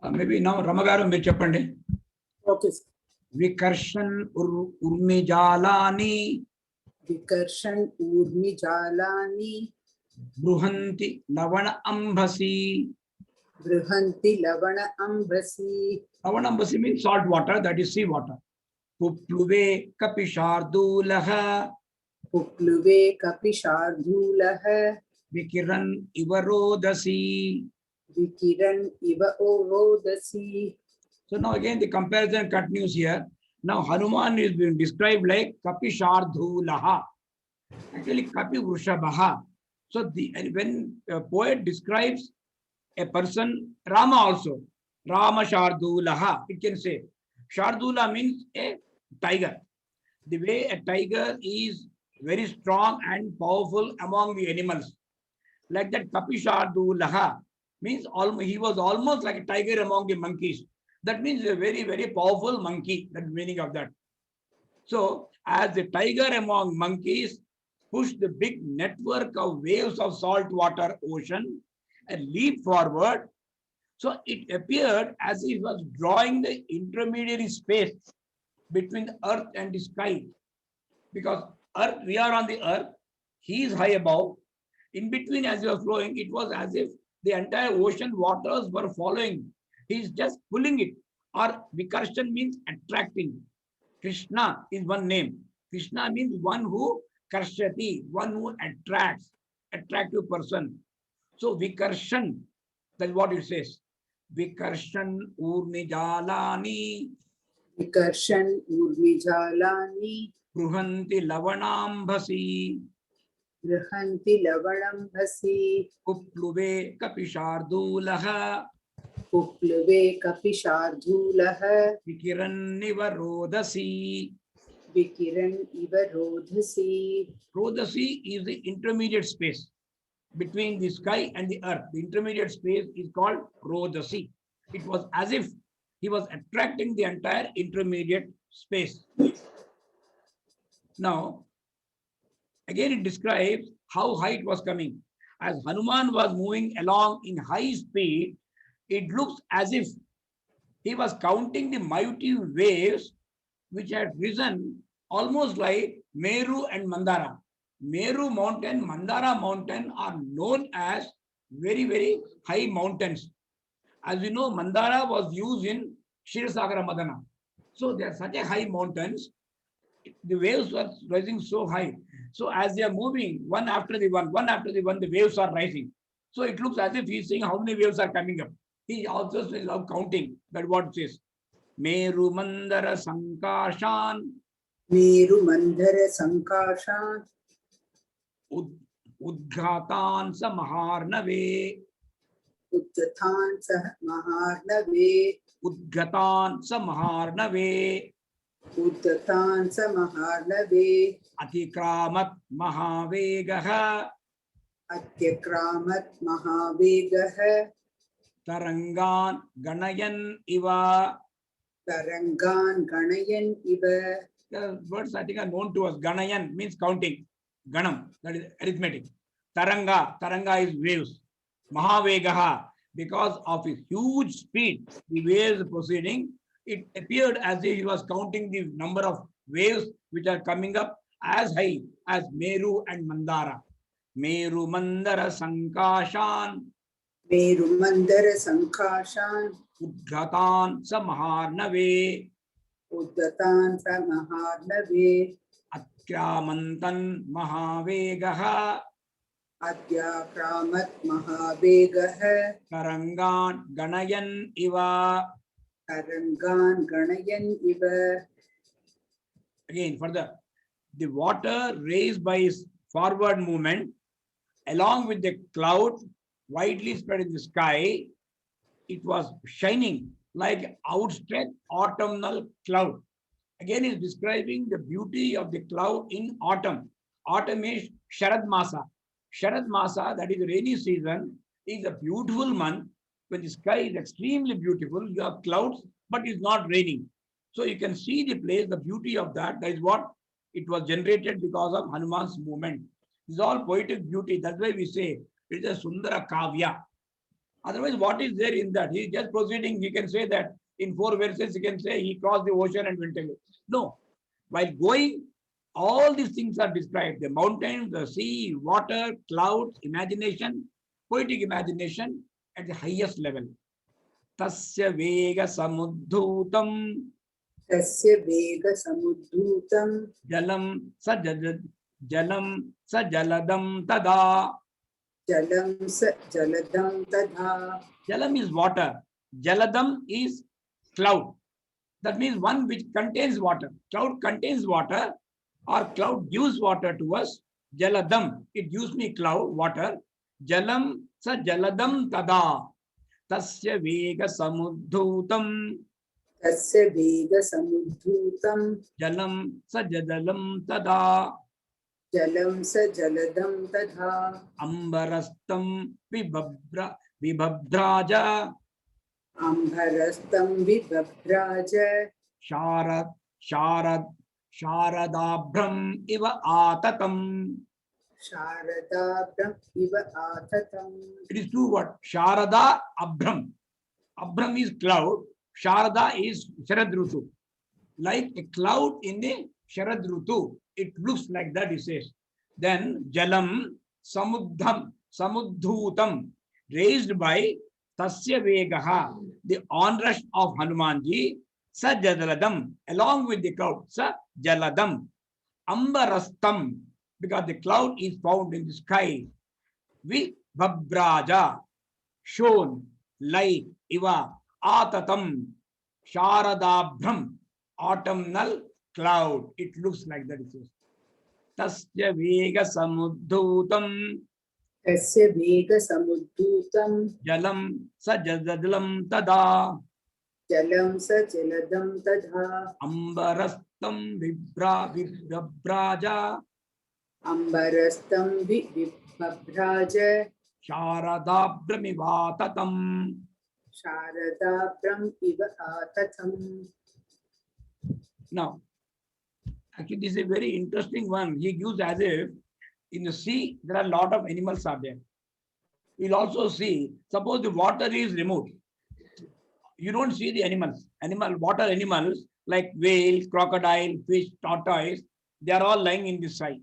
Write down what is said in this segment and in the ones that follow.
Maybe now Ramagaru may cheppandi. Okay. Vikarshan urmijalani. Vikarshan urmijalani. Bruhanti lavana ambasi. Bruhanti lavana ambasi. Lavana ambasi means salt water, that is sea water. Pupluve kapishardulaha. Pupluve kapishardulaha. Vikiran ivarodasi. Vikiran iva orodasi. So now again the comparison continues here. Now Hanuman is being described like Kapishardhulaha. Actually Kapi Vrishabhaha. So when a poet describes a person, Rama also, Rama Shardulaha, it can say. Shardula means a tiger. The way a tiger is very strong and powerful among the animals. Like that Kapishardulaha means he was almost like a tiger among the monkeys. That means a very, very powerful monkey. That's the meaning of that. So, as the tiger among monkeys pushed the big network of waves of salt water ocean and leaped forward, so it appeared as if it was drawing the intermediary space between the earth and the sky. Because earth, we are on the earth, he is high above. In between, as he was flowing, it was as if the entire ocean waters were following. He is just pulling it. Or Vikarshan means attracting. Krishna is one name. Krishna means one who karshati, one who attracts, attractive person. So Vikarshan, that's what it says. Vikarshan urnijalani. Vikarshan urmijalani. Bruhanti lavanambhasi. Bruhanti lavanambhasi. Kupluve kapishardulaha. Kupluve kapishardulaha. Vikiran nivarodasi. Vikiran iva rodhasi. Rodhasi is the intermediate space between the sky and the earth. The intermediate space is called Rodhasi. It was as if he was attracting the entire intermediate space. Now, again it describes how high it was coming. As Hanuman was moving along in high speed, it looks as if he was counting the mighty waves which had risen almost like Meru and Mandara. Meru mountain, Mandara mountain are known as very, very high mountains. As you know, Mandara was used in Kshirsagara Madana. So they are such a high mountains. The waves were rising so high. So as they are moving one after the one, the waves are rising. So it looks as if he's saying how many waves are coming up. He also is counting. That's what it says. Meru Mandara Sankashan. Meru Mandara Sankashan. Udghatan sa Maharnave. Udghatan sa Maharnave. Udghatan sa Maharnave. Udghatan sa Maharnave. Atikramat Mahavegaha. Atyakramat Mahavegaha. Tarangan Ganayan Iva. Tarangan Ganayan Iva. The words I think are known to us. Ganayan means counting. Ganam, that is arithmetic. Taranga is waves. Mahavegaha, because of his huge speed, the waves proceeding, it appeared as if he was counting the number of waves which are coming up as high as Meru and Mandara. Meru Mandara Sankashan. Meru Mandara Sankashan. Udghatan sa Maharnave. Udghatan sa Maharnave. Atyamantan Mahavegaha. Atyakramat Mahavegaha. Tarangan Ganayan Iva. Tarangan Ganayan Iva. Again, further, the water raised by its forward movement, along with the cloud widely spread in the sky, it was shining like outstretched autumnal cloud. Again, is describing the beauty of the cloud in autumn. Autumn is Sharad Masa. Sharad Masa, that is the rainy season, is a beautiful month when the sky is extremely beautiful. You have clouds, but it's not raining. So you can see the place, the beauty of that. That is what it was generated because of Hanuman's movement. It's all poetic beauty. That's why we say it is a Sundara Kavya. Otherwise, what is there in that? He is just proceeding. He can say that in 4 verses, he can say he crossed the ocean and went away. No. While going, all these things are described. The mountains, the sea, water, clouds, imagination, poetic imagination at the highest level. Tasya vega samudhutam तस्य वेगसमुद्धूतं jalam sa jaladam tada. जलं स जलदं तथा. Jalam is water. Jaladam is cloud. That means one which contains water. Cloud contains water, or cloud gives water to us. Jaladam, it gives me cloud, water. Jalam sa jaladam tada. Tasya vega samudhutam तस्य वेगसमुद्धूतं jalam sa jadalam tada. जलं स जलदं तथा. Ambarastam vibhabraja अम्भरस्तं विबभ्राज sharadabhram iva atatam. शारदाभ्रम् इव आततम्. It is two words. Sharada Abhram. Abhram is cloud. Sharada is Sharad Rutu. Like a cloud in the Sharad Rutu. It looks like that, he says. Then Jalam Samudhutam, raised by Tasya Vegaha, the onrush of Hanumanji, Sa Jaladam, along with the cloud, Sa Jaladam, Ambarastam, because the cloud is found in the sky. Vibhabraja, shone, like, Iva, Atatam, Sharadabhram, autumnal cloud. It looks like that, it says. Tasya Vega Samudhutam तस्य वेगसमुद्धूतं Jalam Sa Jadalam Tada जलं स जलदं तथा. Ambarastam Vibhabraja अम्बरस्तं विबभ्राज Sharadabhramivattam. शारदाभ्रम् इव आततम्. Now, actually, this is a very interesting one. He gives as if in the sea, there are a lot of animals are there. You'll also see, suppose the water is removed. You don't see the animals. Water animals like whale, crocodile, fish, tortoise, they are all lying in the sea.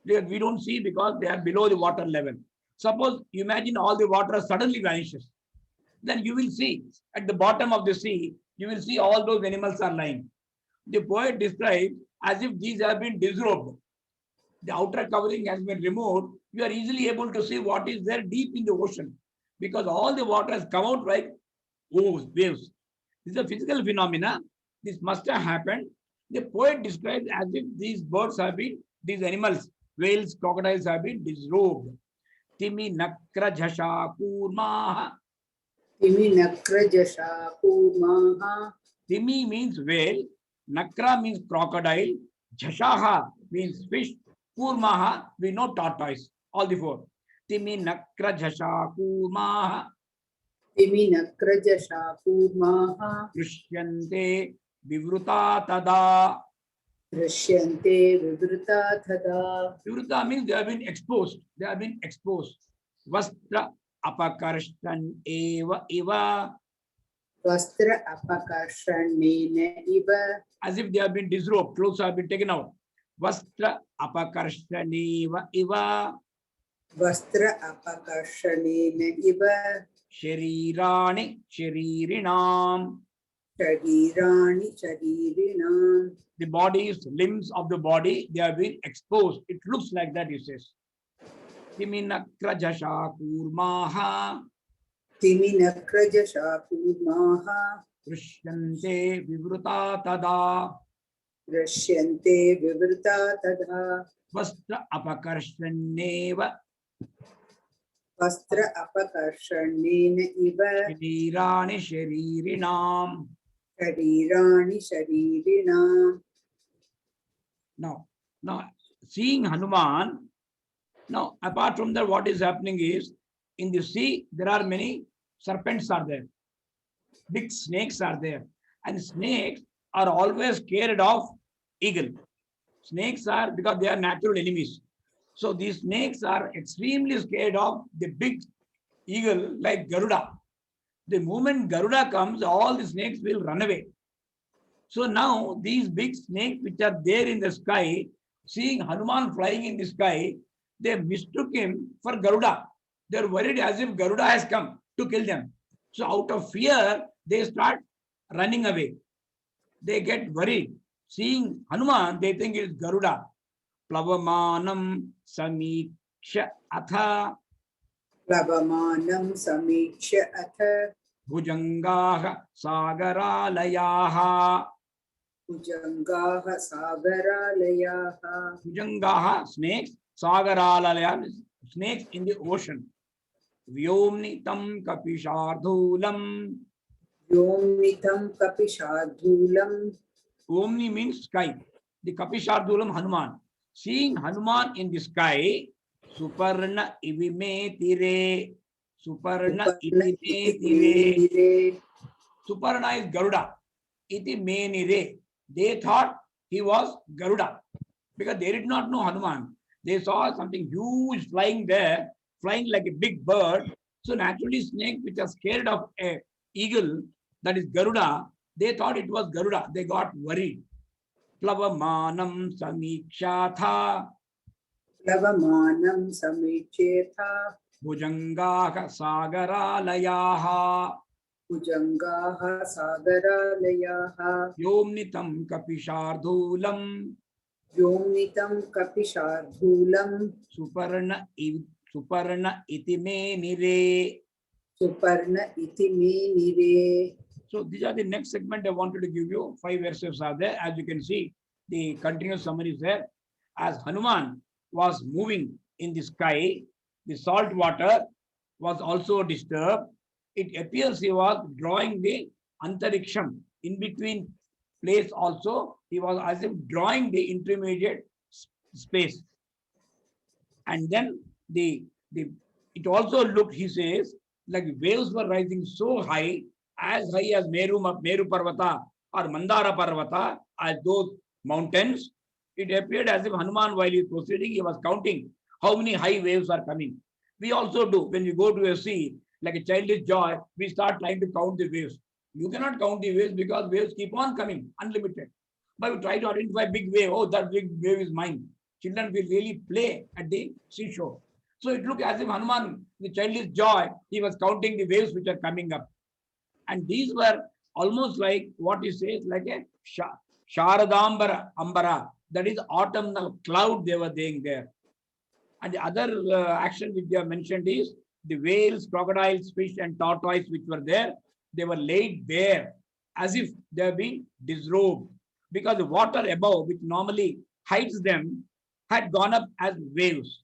We don't see because they are below the water level. Suppose you imagine all the water suddenly vanishes. Then you will see at the bottom of the sea, you will see all those animals are lying. The poet describes as if these have been disrobed. The outer covering has been removed. You are easily able to see what is there deep in the ocean because all the water has come out like waves. This is a physical phenomena. This must have happened. The poet describes as if these birds have been, these animals, whales, crocodiles have been disrobed. Timi nakra jhasha kurmaha. Timi नक्रजशा कूर्माः. Timi means whale, nakra means crocodile, jhashaha means fish, kurmaha, we know tortoise, all the four. Timi nakra jhasha kurmaha. Timi नक्रजशा कूर्माः. Drishyante vivruta tada. दृश्यन्ते विवृता तदा. Vivruta means they have been exposed. Vastra apakarshan eva eva. वस्त्र अपकर्षणेन इव. As if they have been disrobed, clothes have been taken out. Vastra apakarshaneva eva. वस्त्र अपकर्षणेन इव. Sharirani sharirinam. शरीराणि शरीरिणाम्. The bodies, limbs of the body, they have been exposed. It looks like that, he says. Timinakra jasha kurmaha. Timi नक्रजशा कूर्माः. Drishyante vivruta tada. दृश्यन्ते विवृता तदा. Vastra apakarshaneva. वस्त्र अपकर्षणेन इव. Sharirani sharirinam. शरीराणि शरीरिणाम्. Now, seeing Hanuman, now apart from that, what is happening is, in the sea, there are many serpents are there. Big snakes are there. And snakes are always scared of eagle. Snakes are, because they are natural enemies. So these snakes are extremely scared of the big eagle like Garuda. The moment Garuda comes, all the snakes will run away. So now these big snakes which are there in the sky, seeing Hanuman flying in the sky, they mistook him for Garuda. They're worried as if Garuda has come to kill them. So out of fear, they start running away. They get worried. Seeing Hanuman, they think it's Garuda. Plavamanam samiksha atha प्लवमानं समीक्ष्य अथ bhujangaha sagaralayaha. भुजङ्गाः सागरालयाः Bhujangaha, snakes, sagaralaya, snakes in the ocean. Vyomnitam kapishardhulam. व्योम्नितं कपिशार्दूलं Omni means sky. The Kapishardulam Hanuman. Seeing Hanuman in the sky, Suparna ivime tire. Suparna iti me tire. Suparna is Garuda. Iti me nire. They thought he was Garuda because they did not know Hanuman. They saw something huge flying there, flying like a big bird. So naturally, snakes which are scared of a eagle, that is Garuda, they thought it was Garuda. They got worried. Plavamanam samikshatha प्लवमानं समीक्ष्येथा bhujangaha sagaralayaha भुजङ्गाः सागरालयाः yomnitam kapishardhulam व्योम्नितं कपिशार्दूलं suparna iti me nire. सुपर्ण इति मे निरे. So these are the next segment I wanted to give you. 5 verses are there. As you can see, the continuous summary is there. As Hanuman was moving in the sky, the salt water was also disturbed. It appears he was drawing the antariksham in between place also. He was as if drawing the intermediate space. And then it also looked, he says, like waves were rising so high as Meru Parvata or Mandara Parvata, as those mountains. It appeared as if Hanuman, while he was proceeding, he was counting how many high waves are coming. We also do. When we go to a sea, like a childish joy, we start trying to count the waves. You cannot count the waves because waves keep on coming, unlimited. But we try to identify big wave. Oh, that big wave is mine. Children will really play at the seashore. So it looked as if Hanuman, with childish joy, he was counting the waves which are coming up. And these were almost like what he says, like a Sharadambara Ambara, that is autumnal cloud they were saying there. And the other action which they have mentioned is the whales, crocodiles, fish, and tortoise which were there, they were laid bare as if they have been disrobed because the water above, which normally hides them, had gone up as waves.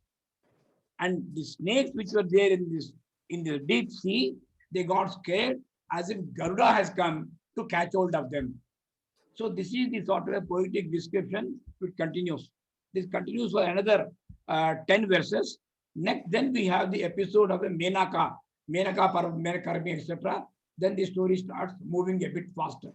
And the snakes which were there in the deep sea, they got scared as if Garuda has come to catch hold of them. So this is the sort of a poetic description which continues. This continues for another 10 verses. Next, then we have the episode of a Menaka, etc. Then the story starts moving a bit faster.